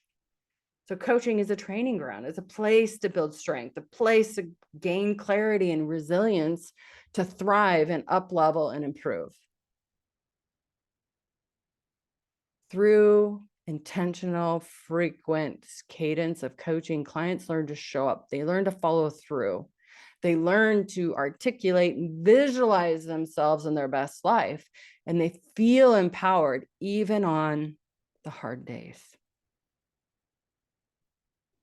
So coaching is a training ground. It's a place to build strength, a place to gain clarity and resilience, to thrive and up level and improve. Through intentional, frequent cadence of coaching, clients learn to show up. They learn to follow through. They learn to articulate and visualize themselves in their best life. And they feel empowered even on the hard days.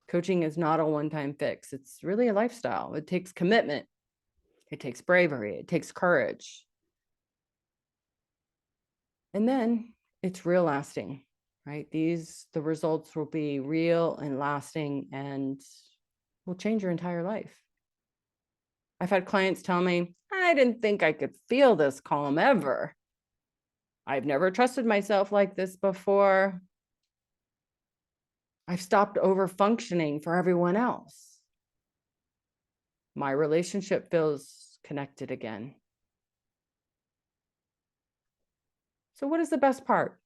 Coaching is not a one-time fix. It's really a lifestyle. It takes commitment. It takes bravery. It takes courage. And then it's real lasting, right? The results will be real and lasting and will change your entire life. I've had clients tell me, I didn't think I could feel this calm ever. I've never trusted myself like this before. I've stopped over functioning for everyone else. My relationship feels connected again. So what is the best part?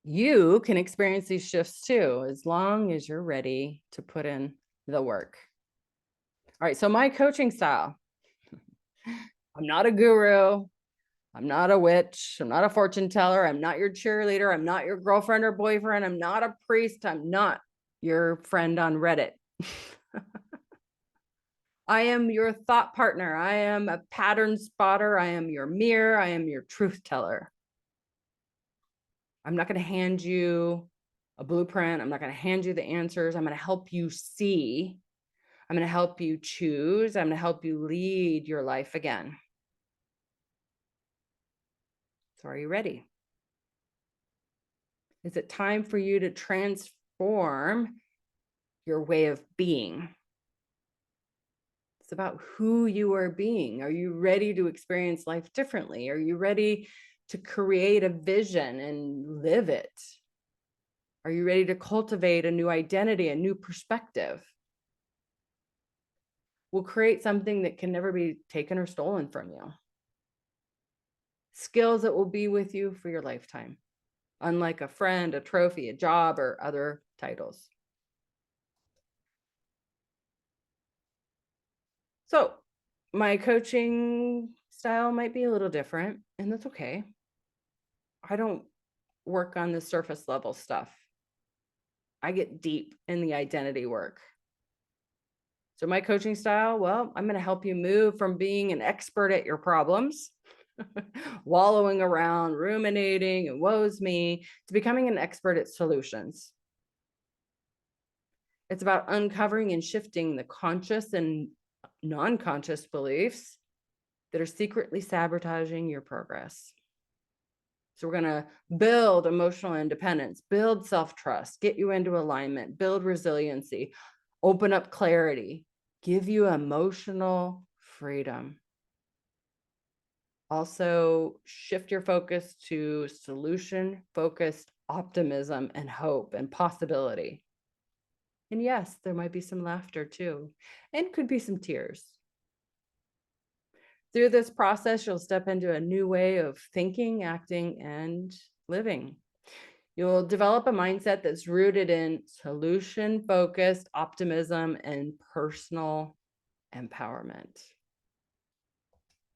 You can experience these shifts too, as long as you're ready to put in the work. All right, so my coaching style. I'm not a guru. I'm not a witch. I'm not a fortune teller. I'm not your cheerleader. I'm not your girlfriend or boyfriend. I'm not a priest. I'm not your friend on Reddit. I am your thought partner. I am a pattern spotter. I am your mirror. I am your truth teller. I'm not going to hand you a blueprint. I'm not going to hand you the answers. I'm going to help you see. I'm going to help you choose. I'm going to help you lead your life again. So are you ready? Is it time for you to transform your way of being? It's about who you are being. Are you ready to experience life differently? Are you ready to create a vision and live it? Are you ready to cultivate a new identity, a new perspective? We'll create something that can never be taken or stolen from you. Skills that will be with you for your lifetime, unlike a friend, a trophy, a job, or other titles. So my coaching style might be a little different, and that's okay. I don't work on the surface level stuff. I get deep in the identity work. So my coaching style, well, I'm going to help you move from being an expert at your problems, wallowing around, ruminating, and woe's me, to becoming an expert at solutions. It's about uncovering and shifting the conscious and non-conscious beliefs that are secretly sabotaging your progress. So we're going to build emotional independence, build self-trust, get you into alignment, build resiliency, open up clarity, give you emotional freedom. Also, shift your focus to solution-focused optimism and hope and possibility. And yes, there might be some laughter too, and could be some tears. Through this process, you'll step into a new way of thinking, acting, and living. You'll develop a mindset that's rooted in solution-focused optimism and personal empowerment.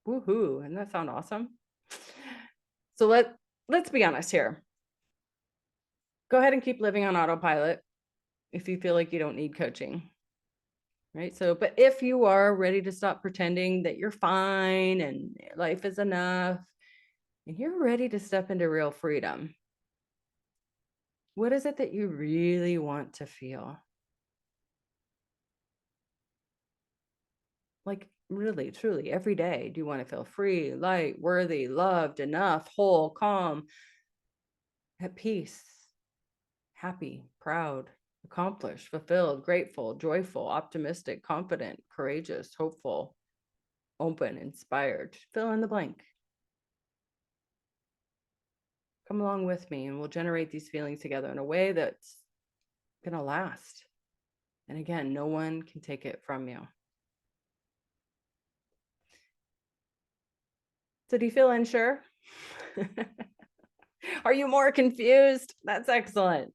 Woohoo! Doesn't that sound awesome? So let's be honest here. Go ahead and keep living on autopilot if you feel like you don't need coaching. Right? So, but if you are ready to stop pretending that you're fine and life is enough, and you're ready to step into real freedom, what is it that you really want to feel? Like really, truly, every day, do you want to feel free, light, worthy, loved, enough, whole, calm, at peace, happy, proud, accomplished, fulfilled, grateful, joyful, optimistic, confident, courageous, hopeful, open, inspired? Fill in the blank. Come along with me and we'll generate these feelings together in a way that's going to last. And again, no one can take it from you. So do you feel unsure? Are you more confused? That's excellent.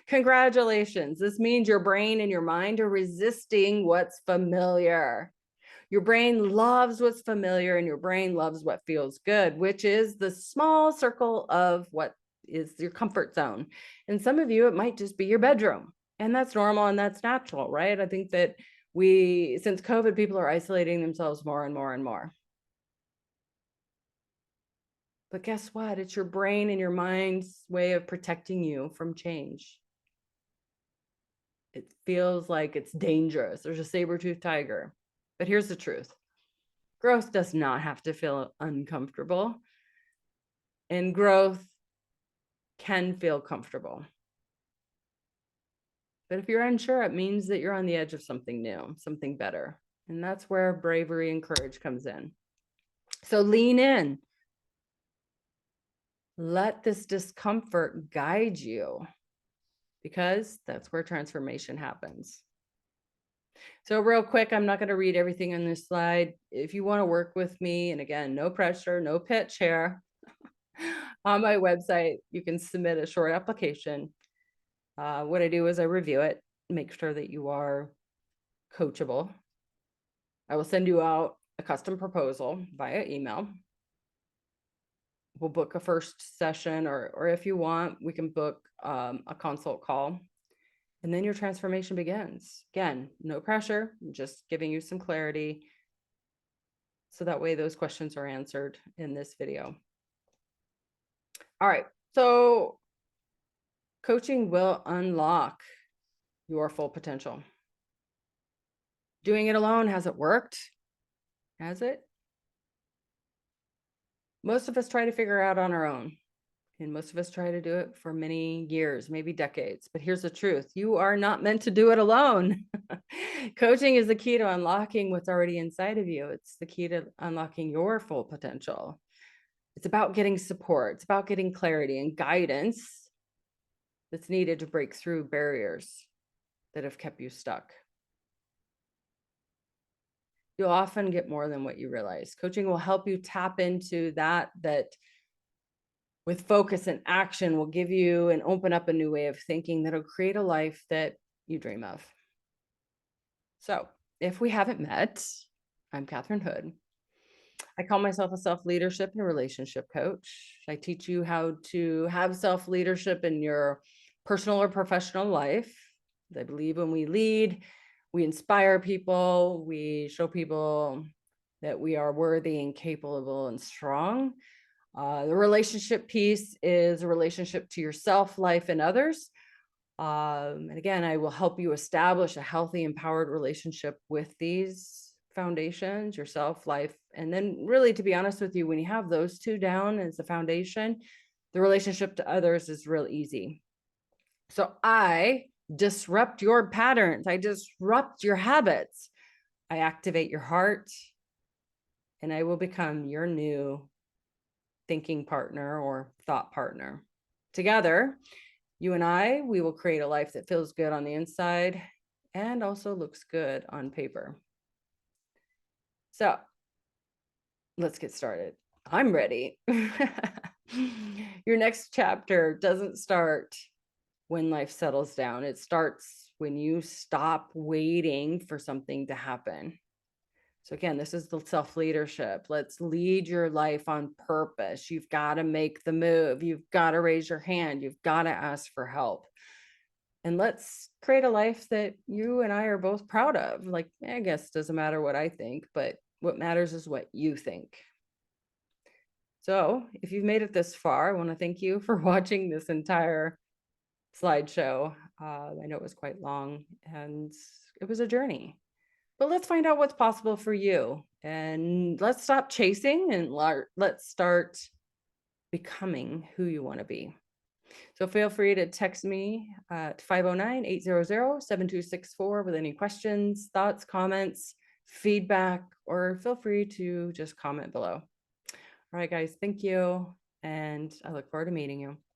Congratulations. This means your brain and your mind are resisting what's familiar. Your brain loves what's familiar and your brain loves what feels good, which is the small circle of what is your comfort zone. And some of you, it might just be your bedroom, and that's normal and that's natural, right? I think that since COVID, people are isolating themselves more and more and more. But guess what? It's your brain and your mind's way of protecting you from change. It feels like it's dangerous. There's a saber-toothed tiger. But here's the truth. Growth does not have to feel uncomfortable. And growth can feel comfortable. But if you're unsure, it means that you're on the edge of something new, something better. And that's where bravery and courage comes in. So lean in. Let this discomfort guide you, because that's where transformation happens. So real quick, I'm not going to read everything on this slide. If you want to work with me, and again, no pressure, no pitch here, on my website, you can submit a short application. What I do is I review it, make sure that you are coachable. I will send you out a custom proposal via email. We'll book a first session, or if you want, we can book a consult call. And then your transformation begins. Again, no pressure, I'm just giving you some clarity. So that way those questions are answered in this video. All right, so coaching will unlock your full potential. Doing it alone, has it worked? Has it? Most of us try to figure out on our own. And most of us try to do it for many years, maybe decades. But here's the truth. You are not meant to do it alone. Coaching is the key to unlocking what's already inside of you. It's the key to unlocking your full potential. It's about getting support. It's about getting clarity and guidance that's needed to break through barriers that have kept you stuck. You'll often get more than what you realize. Coaching will help you tap into that with focus and action will give you and open up a new way of thinking that'll create a life that you dream of. So if we haven't met, I'm Catherine Hood. I call myself a self-leadership and relationship coach. I teach you how to have self-leadership in your personal or professional life. I believe when we lead, we inspire people, we show people that we are worthy and capable and strong. The relationship piece is a relationship to yourself, life, and others. And again, I will help you establish a healthy, empowered relationship with these foundations, yourself, life. And then really, to be honest with you, when you have those two down as the foundation, the relationship to others is real easy. So I disrupt your patterns. I disrupt your habits. I activate your heart, and I will become your new thinking partner or thought partner. Together, you and I, we will create a life that feels good on the inside and also looks good on paper. So let's get started. I'm ready. Your next chapter doesn't start when life settles down. It starts when you stop waiting for something to happen. So again, this is the self-leadership. Let's lead your life on purpose. You've got to make the move. You've got to raise your hand. You've got to ask for help. And let's create a life that you and I are both proud of. Like, I guess it doesn't matter what I think, but what matters is what you think. So if you've made it this far, I want to thank you for watching this entire slideshow. I know it was quite long and it was a journey, but let's find out what's possible for you, and let's stop chasing and let's start becoming who you want to be. So feel free to text me at 509-800-7264 with any questions, thoughts, comments, feedback, or feel free to just comment below. All right, guys, thank you. And I look forward to meeting you.